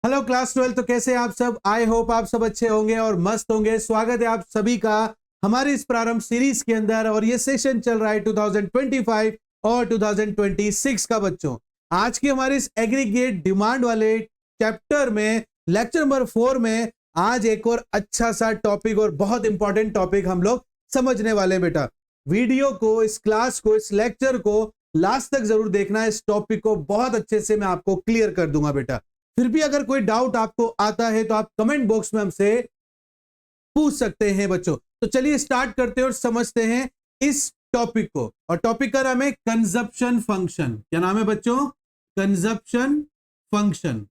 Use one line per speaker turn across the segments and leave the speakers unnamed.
Hello class 12। तो कैसे हैं आप सब? आई होप आप सब अच्छे होंगे और मस्त होंगे। स्वागत है आप सभी का हमारी इस प्रारंभ सीरीज के अंदर और ये सेशन चल रहा है 2025 और 2026 का। बच्चों, आज की हमारी इस एग्रीगेट डिमांड वाले चैप्टर में लेक्चर नंबर 4 में आज एक और अच्छा सा टॉपिक और बहुत इंपॉर्टेंट टॉपिक हम लोग समझने वाले हैं। बेटा, वीडियो को, इस क्लास को, इस लेक्चर को लास्ट तक जरूर देखना है। इस टॉपिक को बहुत अच्छे से मैं आपको क्लियर कर दूंगा। बेटा, फिर भी अगर कोई डाउट आपको आता है तो आप कमेंट बॉक्स में हमसे पूछ सकते हैं। बच्चों, तो चलिए स्टार्ट करते हैं और समझते हैं इस टॉपिक को। और टॉपिक का नाम है कंजप्शन फंक्शन। क्या नाम है बच्चों? Consumption function.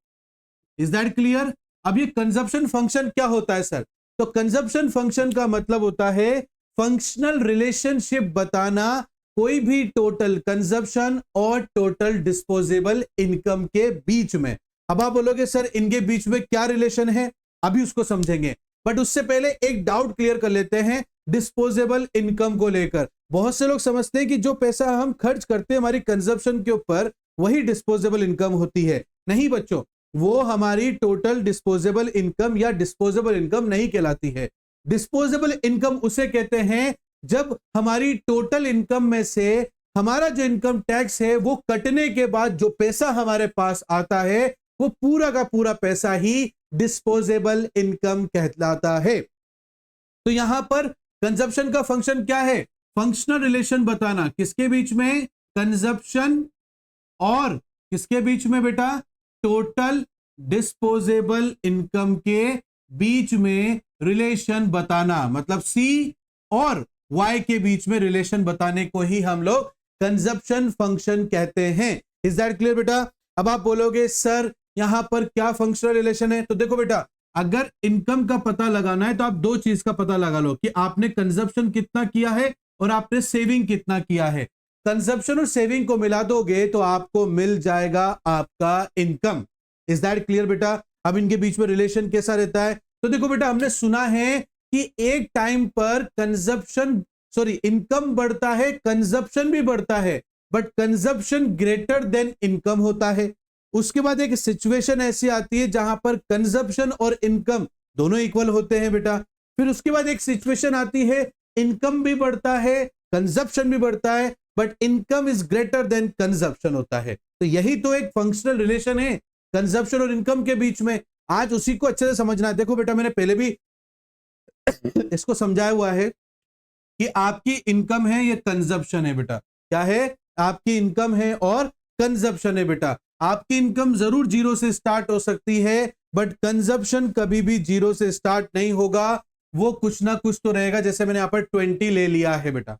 Is that clear? अब ये कंजप्शन फंक्शन क्या होता है सर? तो कंजप्शन फंक्शन का मतलब होता है फंक्शनल रिलेशनशिप बताना कोई भी टोटल कंजप्शन और टोटल डिस्पोजेबल इनकम के बीच में। अब आप बोलोगे सर इनके बीच में क्या रिलेशन है, अभी उसको समझेंगे। बट उससे पहले एक डाउट क्लियर कर लेते हैं डिस्पोजेबल इनकम को लेकर। बहुत से लोग समझते हैं कि जो पैसा हम खर्च करते हैं हमारी कंजप्शन के ऊपर, वही डिस्पोजेबल इनकम होती है। नहीं बच्चों, वो हमारी टोटल डिस्पोजेबल इनकम या डिस्पोजेबल इनकम नहीं कहलाती है। डिस्पोजेबल इनकम उसे कहते हैं जब हमारी टोटल इनकम में से हमारा जो इनकम टैक्स है वो कटने के बाद जो पैसा हमारे पास आता है वो पूरा का पूरा पैसा ही डिस्पोजेबल इनकम कहलाता है। तो यहां पर कंजप्शन का फंक्शन क्या है? फंक्शनल रिलेशन बताना किसके बीच में? कंजप्शन और किसके बीच में बेटा? टोटल डिस्पोजेबल इनकम के बीच में रिलेशन बताना। मतलब सी और वाई के बीच में रिलेशन बताने को ही हम लोग कंजप्शन फंक्शन कहते हैं। इज दैट क्लियर बेटा? अब आप बोलोगे सर यहां पर क्या फंक्शनल रिलेशन है? तो देखो बेटा, अगर इनकम का पता लगाना है तो आप दो चीज का पता लगा लो कि आपने कंजप्शन कितना किया है और आपने सेविंग कितना किया है। कंजप्शन और सेविंग को मिला दोगे तो आपको मिल जाएगा आपका इनकम। इज दैट क्लियर बेटा? अब इनके बीच में रिलेशन कैसा रहता है? तो देखो बेटा, हमने सुना है कि एक टाइम पर इनकम बढ़ता है, कंजप्शन भी बढ़ता है, but consumption greater than income होता है। उसके बाद एक सिचुएशन ऐसी आती है जहां पर कंजप्शन और इनकम दोनों इक्वल होते हैं बेटा। फिर उसके बाद एक सिचुएशन आती है इनकम भी बढ़ता है, कंजप्शन भी बढ़ता है, but income is greater than consumption होता है। तो यही तो एक फंक्शनल रिलेशन है कंजप्शन और इनकम के बीच में। आज उसी को अच्छे से समझना है। देखो बेटा, मैंने पहले भी इसको समझाया हुआ है कि आपकी इनकम है, ये कंजप्शन है बेटा। क्या है? आपकी इनकम है और कंजप्शन है बेटा। आपकी इनकम जरूर जीरो से स्टार्ट हो सकती है, बट कंजप्शन कभी भी जीरो से स्टार्ट नहीं होगा, वो कुछ ना कुछ तो रहेगा। जैसे मैंने यहां पर 20 ले लिया है बेटा।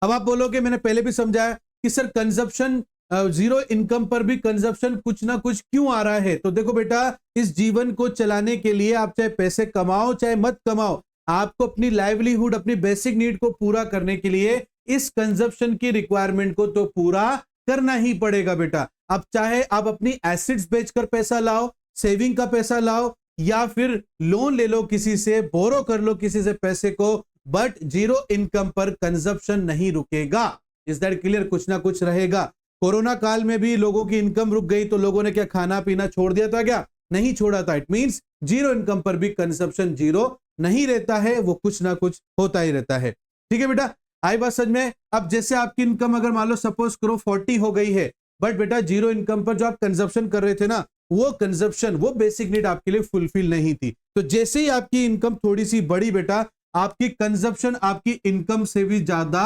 अब आप बोलोगे मैंने पहले भी समझाया कि सर कंजप्शन जीरो इनकम पर भी कंजप्शन कुछ ना कुछ क्यों आ रहा है? तो देखो बेटा, इस जीवन को चलाने के लिए आप चाहे पैसे कमाओ चाहे मत कमाओ, आपको अपनी लाइवलीहुड, अपनी बेसिक नीड को पूरा करने के लिए इस कंजप्शन की रिक्वायरमेंट को तो पूरा करना ही पड़ेगा बेटा। अब चाहे आप अपनी एसेट्स बेचकर पैसा लाओ, सेविंग का पैसा लाओ, या फिर लोन ले लो किसी से, बोरो कर लो किसी से पैसे को, बट जीरो इनकम पर कंजप्शन नहीं रुकेगा। Is that clear? कुछ ना कुछ रहेगा। कोरोना काल में भी लोगों की इनकम रुक गई तो लोगों ने क्या खाना पीना छोड़ दिया था? क्या नहीं छोड़ा था। इट मींस जीरो इनकम पर भी कंजप्शन जीरो नहीं रहता है, वो कुछ ना कुछ होता ही रहता है। ठीक है बेटा, आई बात समझ में? अब जैसे आपकी इनकम अगर मान लो सपोज करो 40 हो गई है, बट बेटा जीरो इनकम पर जो आप कंजप्शन कर रहे थे ना, वो कंजप्शन, वो बेसिक नीड आपके लिए फुलफिल नहीं थी। तो जैसे ही आपकी इनकम थोड़ी सी बढ़ी बेटा, आपकी कंजप्शन आपकी इनकम से भी ज्यादा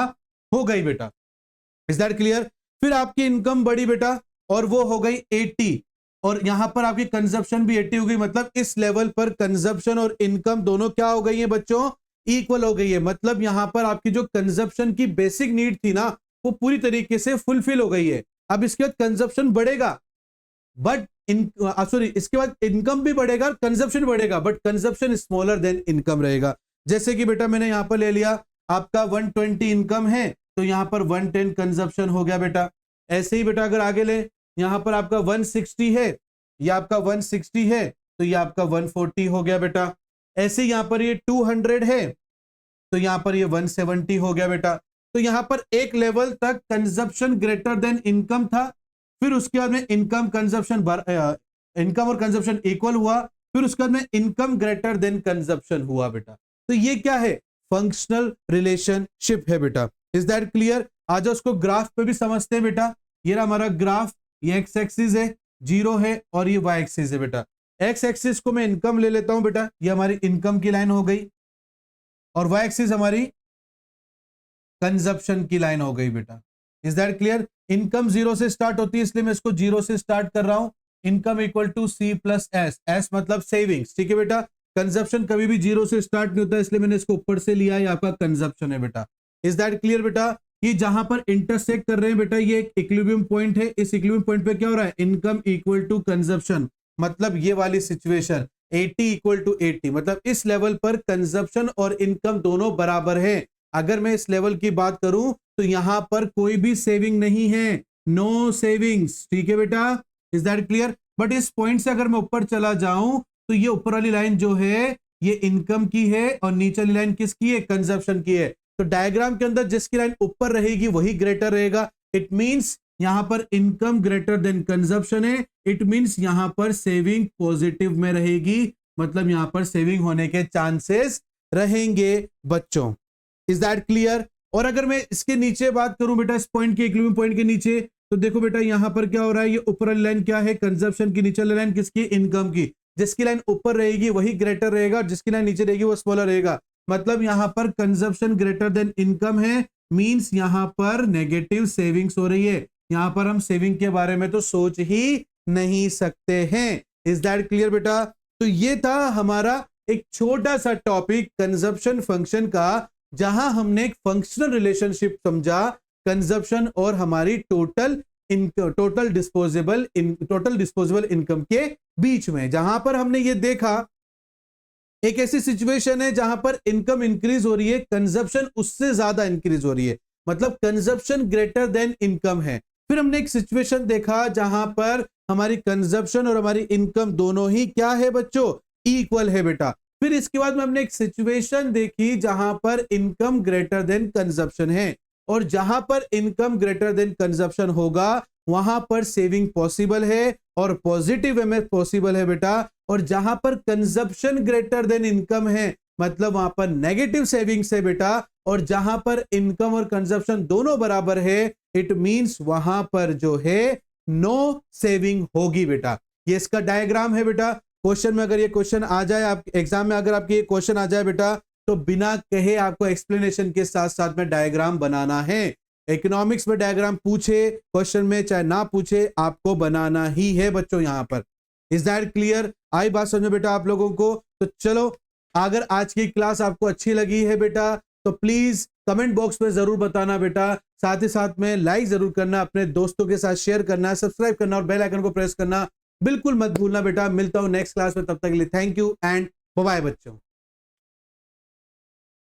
हो गई बेटा। Is that clear? फिर आपकी इनकम बढ़ी बेटा और वो हो गई 80, और यहां पर आपकी कंजप्शन भी 80 हो गई। मतलब इस लेवल पर कंजप्शन और इनकम दोनों क्या हो गई है बच्चों? इक्वल हो गई है। मतलब यहां पर आपकी जो कंजप्शन की बेसिक नीड थी ना, वो पूरी तरीके से फुलफिल हो गई है। अब इसके बाद कंजप्शन बढ़ेगा, बट इसके बाद इनकम भी बढ़ेगा, कंजप्शन बढ़ेगा, but consumption smaller than income रहेगा। जैसे कि बेटा मैंने यहां पर ले लिया आपका 120 इनकम है, तो यहां पर 110 कंजप्शन हो गया बेटा। ऐसे ही बेटा अगर आगे ले, यहां पर आपका 160 है, या आपका 160 है, तो ये आपका 140 हो गया बेटा। ऐसे यहां पर ये 200 है, तो यहां पर ये 170 हो गया बेटा। तो यहां पर एक लेवल तक कंजप्शन ग्रेटर देन इनकम था, फिर उसके बाद में इनकम कंजप्शन इनकम और कंजप्शन इक्वल हुआ, फिर उसके बाद में इनकम ग्रेटर देन कंजप्शन हुआ बेटा। तो ये क्या है? फंक्शनल रिलेशनशिप है बेटा। Is that clear? आज उसको ग्राफ पे भी समझते हैं बेटा। ये रहा हमारा ग्राफ, ये एक्स एक्सिस है, 0 है, और ये वाई एक्सिस है बेटा। एक्स एक्सिस को मैं इनकम ले लेता हूं बेटा, ये हमारी इनकम की लाइन हो गई, और वाई एक्सिस हमारी कंजप्शन की लाइन हो गई बेटा। Is that clear? इनकम 0 से स्टार्ट होती है, इसलिए मैं इसको 0 से स्टार्ट कर रहा हूं। Income equal to C plus S, S मतलब सेविंग्स, ठीक है बेटा। कंजप्शन कभी भी 0 से स्टार्ट नहीं होता, इसलिए मैंने इसको ऊपर से लिया, ये आपका कंजप्शन है बेटा। इज दैट क्लियर बेटा? ये जहां पर इंटरसेक्ट कर रहे हैं बेटा, ये एक इक्विलिब्रियम पॉइंट है। इस इक्विलिब्रियम पॉइंट पे क्या हो रहा है? इनकम इक्वल टू कंजप्शन, मतलब ये वाली सिचुएशन 80 इक्वल टू 80, मतलब इस लेवल पर कंजप्शन और इनकम दोनों बराबर है। अगर मैं इस लेवल की बात करूं तो यहां पर कोई भी सेविंग नहीं है, नो सेविंग्स, ठीक है बेटा। Is that clear? बट इस पॉइंट से अगर मैं ऊपर चला जाऊं तो ये ऊपर वाली लाइन जो है ये इनकम की है, और नीचे वाली लाइन किसकी है? कंजप्शन की है। तो डायग्राम के अंदर जिसकी लाइन ऊपर रहेगी वही ग्रेटर रहेगा। इट मींस यहां पर इनकम ग्रेटर देन कंजप्शन है, इट मींस यहां पर सेविंग पॉजिटिव में रहेगी, मतलब यहां पर सेविंग होने के चांसेस रहेंगे बच्चों। Is that clear? और अगर मैं इसके नीचे बात करूं बेटा, इस पॉइंट के इक्विलिब्रियम पॉइंट के नीचे, तो देखो बेटा यहां पर क्या हो रहा है? ये ऊपर वाली लाइन क्या है? कंजप्शन की। नीचे वाली लाइन किसकी? इनकम की। जिसकी लाइन ऊपर रहेगी वही ग्रेटर रहेगा, जिसकी लाइन नीचे रहेगी वो स्मॉलर रहेगा। मतलब यहां पर कंजप्शन ग्रेटर देन इनकम है, मींस यहां पर नेगेटिव सेविंग्स हो रही है। यहां पर हम सेविंग के बारे में तो सोच ही नहीं सकते हैं। इज दैट क्लियर बेटा? तो ये था हमारा एक छोटा सा टॉपिक कंजप्शन फंक्शन का, जहां हमने एक फंक्शनल रिलेशनशिप समझा कंजप्शन और हमारी टोटल डिस्पोजेबल इनकम के बीच में। जहां पर हमने ये देखा एक ऐसी सिचुएशन है जहां पर इनकम इंक्रीज हो रही है, कंजप्शन उससे ज्यादा इंक्रीज हो रही है, मतलब कंजप्शन ग्रेटर देन इनकम है। फिर हमने एक सिचुएशन देखा जहां पर हमारी कंजप्शन और हमारी इनकम दोनों ही क्या है बच्चों? इक्वल है बेटा। फिर इसके बाद में हमने एक सिचुएशन देखी जहां पर इनकम ग्रेटर देन कंजप्शन है, और जहां पर इनकम ग्रेटर देन कंजप्शन होगा वहां पर सेविंग पॉसिबल है और पॉजिटिव एमएफ पॉसिबल है बेटा। और जहां पर कंजप्शन ग्रेटर देन इनकम है, मतलब वहां पर नेगेटिव सेविंग्स है बेटा। और जहां पर इनकम और कंजप्शन दोनों बराबर है, इट मींस वहां पर जो है नो सेविंग होगी बेटा। ये इसका डायग्राम है बेटा। क्वेश्चन में अगर ये क्वेश्चन आ जाए, आप एग्जाम में अगर आपके ये क्वेश्चन आ जाए बेटा, तो बिना कहे आपको एक्सप्लेनेशन के साथ साथ में डायग्राम बनाना है। इकोनॉमिक्स में डायग्राम पूछे क्वेश्चन में चाहे ना पूछे, आपको बनाना ही है बच्चों यहां पर। Is that clear? आई बात समझो बेटा आप लोगों को? तो चलो, अगर आज की क्लास आपको अच्छी लगी है बेटा तो प्लीज कमेंट बॉक्स में जरूर बताना बेटा। साथ ही साथ में लाइक जरूर करना, अपने दोस्तों के साथ शेयर करना, सब्सक्राइब करना और बेल आइकन को प्रेस करना बिल्कुल मत भूलना बेटा। मिलता हूं नेक्स्ट क्लास में, तब तक के लिए thank you and bye bye बच्चों।